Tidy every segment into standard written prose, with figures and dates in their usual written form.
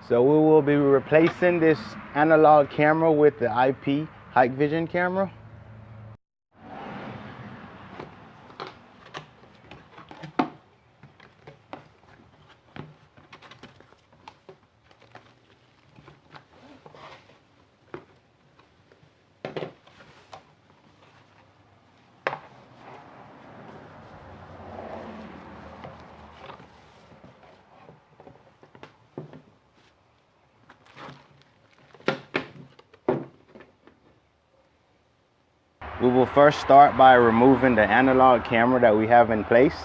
So we will be replacing this analog camera with the IP Hikvision camera. We will first start by removing the analog camera that we have in place.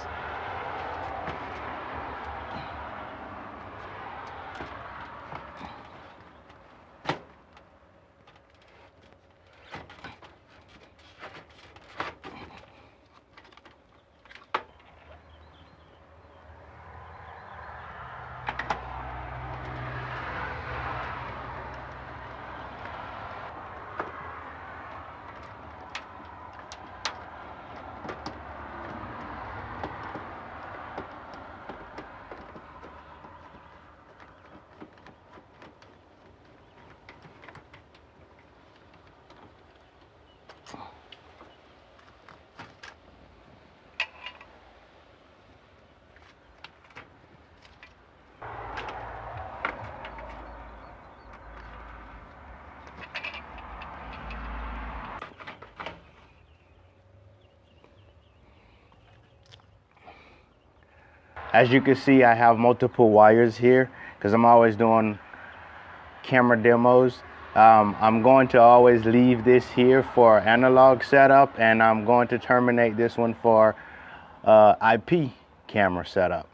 As you can see, I have multiple wires here because I'm always doing camera demos. I'm going to always leave this here for analog setup, and I'm going to terminate this one for IP camera setup.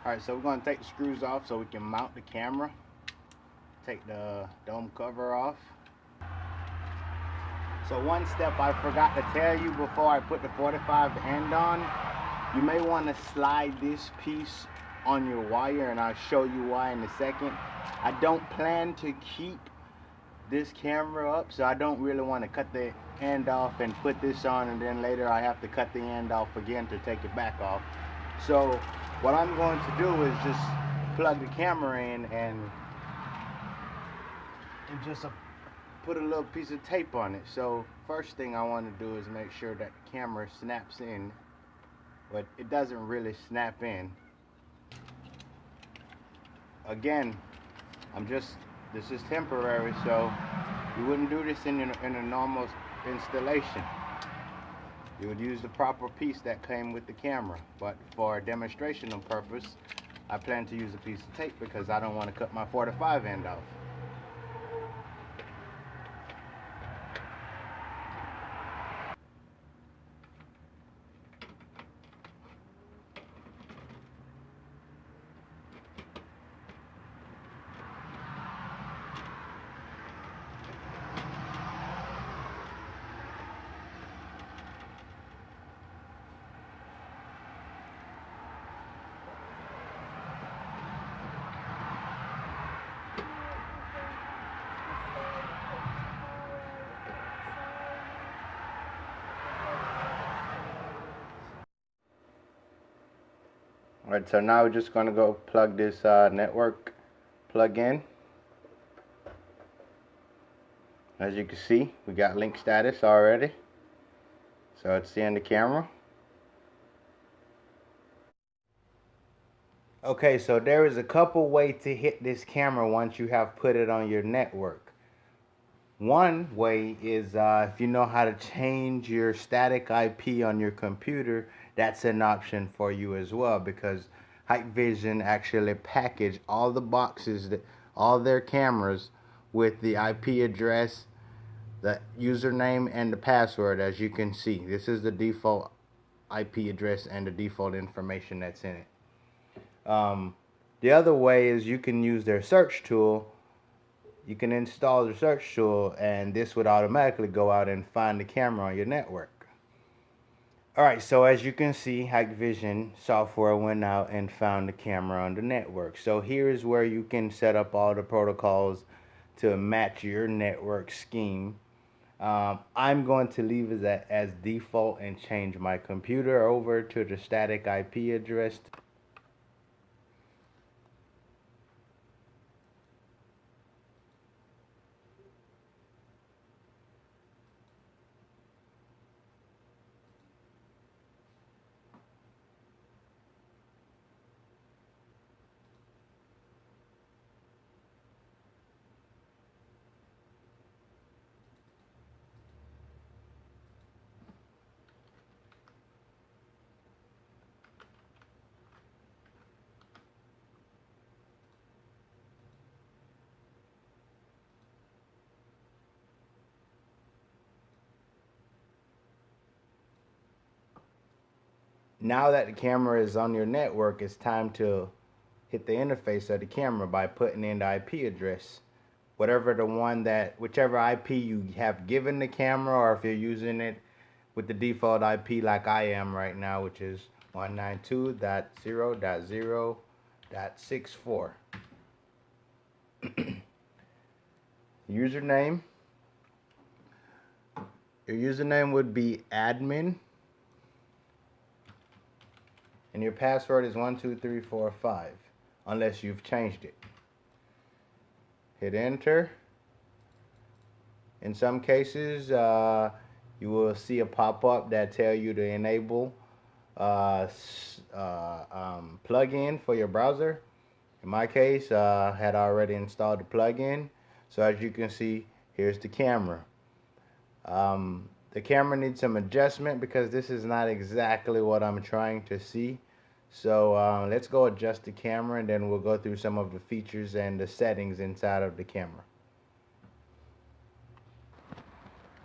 Alright, so we're going to take the screws off so we can mount the camera. Take the dome cover off. So one step I forgot to tell you before I put the 45 end on, you may want to slide this piece on your wire, and I'll show you why in a second. I don't plan to keep this camera up, so I don't really want to cut the end off and put this on, and then later I have to cut the end off again to take it back off. So what I'm going to do is just plug the camera in and just put a little piece of tape on it. So first thing I want to do is make sure that the camera snaps in, but it doesn't really snap in. Again, this is temporary, so you wouldn't do this in a normal installation. You would use the proper piece that came with the camera, but for a demonstrational purpose, I plan to use a piece of tape because I don't want to cut my 4-5 end off. Alright, so now we're just going to go plug this network plug in. As you can see, we got link status already. So it's seeing the camera. Okay, so there is a couple ways to hit this camera once you have put it on your network. One way is if you know how to change your static IP on your computer, that's an option for you as well, because Hikvision actually package all the boxes, all their cameras, with the IP address, the username, and the password. As you can see, this is the default IP address and the default information that's in it. The other way is you can use their search tool. You can install the search tool, and this would automatically go out and find the camera on your network. Alright, so as you can see, Hikvision software went out and found the camera on the network. So here is where you can set up all the protocols to match your network scheme. I'm going to leave it as default and change my computer over to the static IP address. Now that the camera is on your network, it's time to hit the interface of the camera by putting in the IP address. Whichever IP you have given the camera, or if you're using it with the default IP like I am right now, which is 192.0.0.64. Username. Your username would be admin. And your password is 12345, unless you've changed it. Hit enter. In some cases, you will see a pop-up that tell you to enable plugin for your browser. In my case, I had already installed the plugin. So as you can see, here's the camera. The camera needs some adjustment because this is not exactly what I'm trying to see. So let's go adjust the camera, and then we'll go through some of the features and the settings inside of the camera.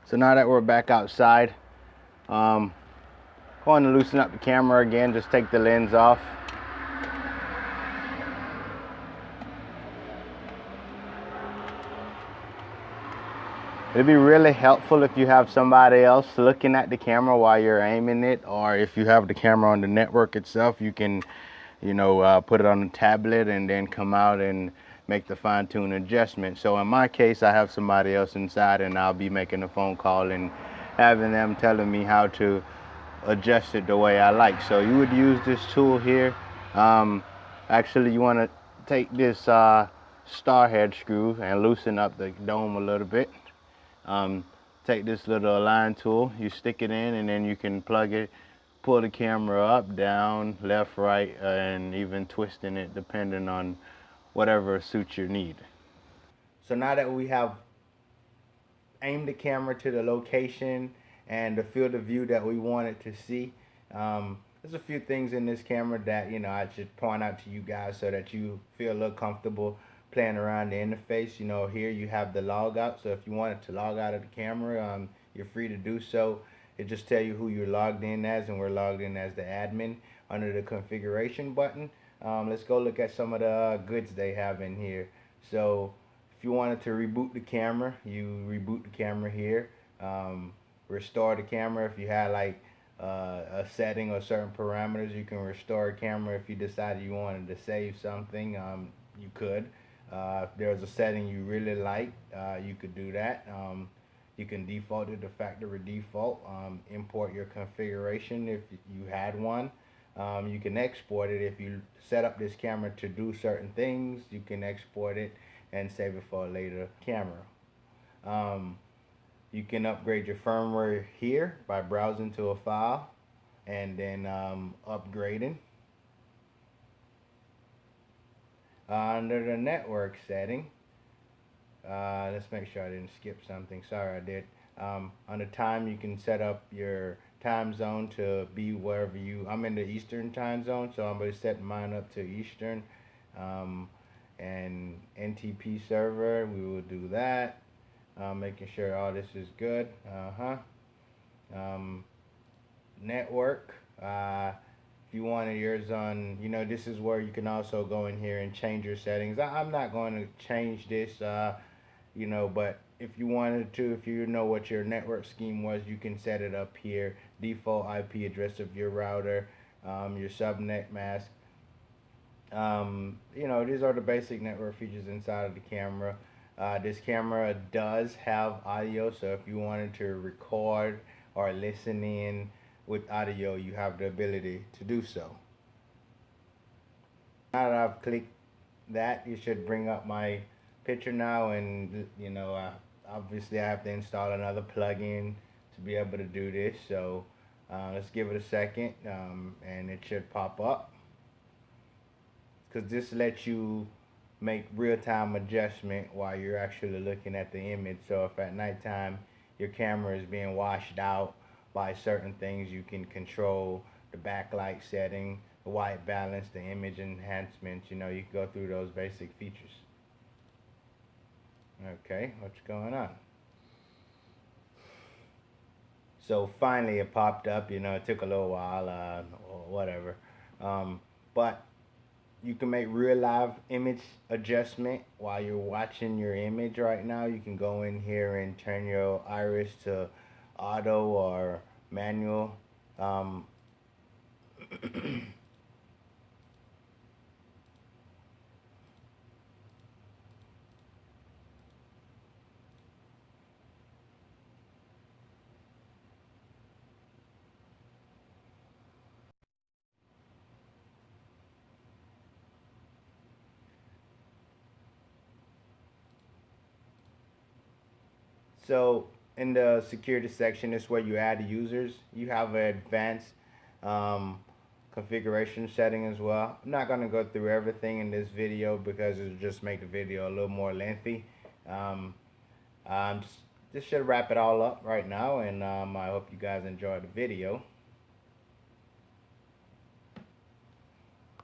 So now that we're back outside, going to loosen up the camera again. Just take the lens off. It'd be really helpful if you have somebody else looking at the camera while you're aiming it, or if you have the camera on the network itself, you can, put it on the tablet and then come out and make the fine-tune adjustment. So in my case, I have somebody else inside, and I'll be making a phone call and having them telling me how to adjust it the way I like. So you would use this tool here. Actually, you want to take this star head screw and loosen up the dome a little bit. Take this little align tool, you stick it in, and then you can plug it, pull the camera up, down, left, right, and even twisting it depending on whatever suits your need. So now that we have aimed the camera to the location and the field of view that we wanted to see, there's a few things in this camera that I should point out to you guys so that you feel a little comfortable playing around the interface. Here you have the log out, so if you wanted to log out of the camera, you're free to do so. It just tell you who you're logged in as, and we're logged in as the admin under the configuration button. Let's go look at some of the goods they have in here. So if you wanted to reboot the camera, you reboot the camera here. Restore the camera if you had like a setting or certain parameters. You can restore a camera if you decided you wanted to save something. You could. If there's a setting you really like, you could do that. You can default it to factory default. Import your configuration if you had one. You can export it if you set up this camera to do certain things. You can export it and save it for a later camera. You can upgrade your firmware here by browsing to a file and then upgrading. Under the network setting, let's make sure I didn't skip something. Sorry, I did. Under time, you can set up your time zone to be wherever I'm in the Eastern time zone, so I'm going to set mine up to Eastern. And NTP server, we will do that. Making sure all this is good. Network. If you wanted yours on, this is where you can also go in here and change your settings. I'm not going to change this, but if you wanted to, if you know what your network scheme was, you can set it up here. Default IP address of your router, your subnet mask. These are the basic network features inside of the camera. This camera does have audio, so if you wanted to record or listen in with audio, you have the ability to do so. Now that I've clicked that, you should bring up my picture now, and obviously I have to install another plugin to be able to do this. So let's give it a second, and it should pop up, because this lets you make real-time adjustment while you're actually looking at the image. So if at nighttime your camera is being washed out by certain things, you can control the backlight setting, the white balance, the image enhancements. You can go through those basic features. Okay, what's going on? So finally it popped up. It took a little while, or whatever, but you can make real live image adjustment while you're watching your image right now. You can go in here and turn your iris to auto or manual. So in the security section is where you add users. You have an advanced configuration setting as well. I'm not going to go through everything in this video because it'll just make the video a little more lengthy. This should wrap it all up right now, and I hope you guys enjoyed the video.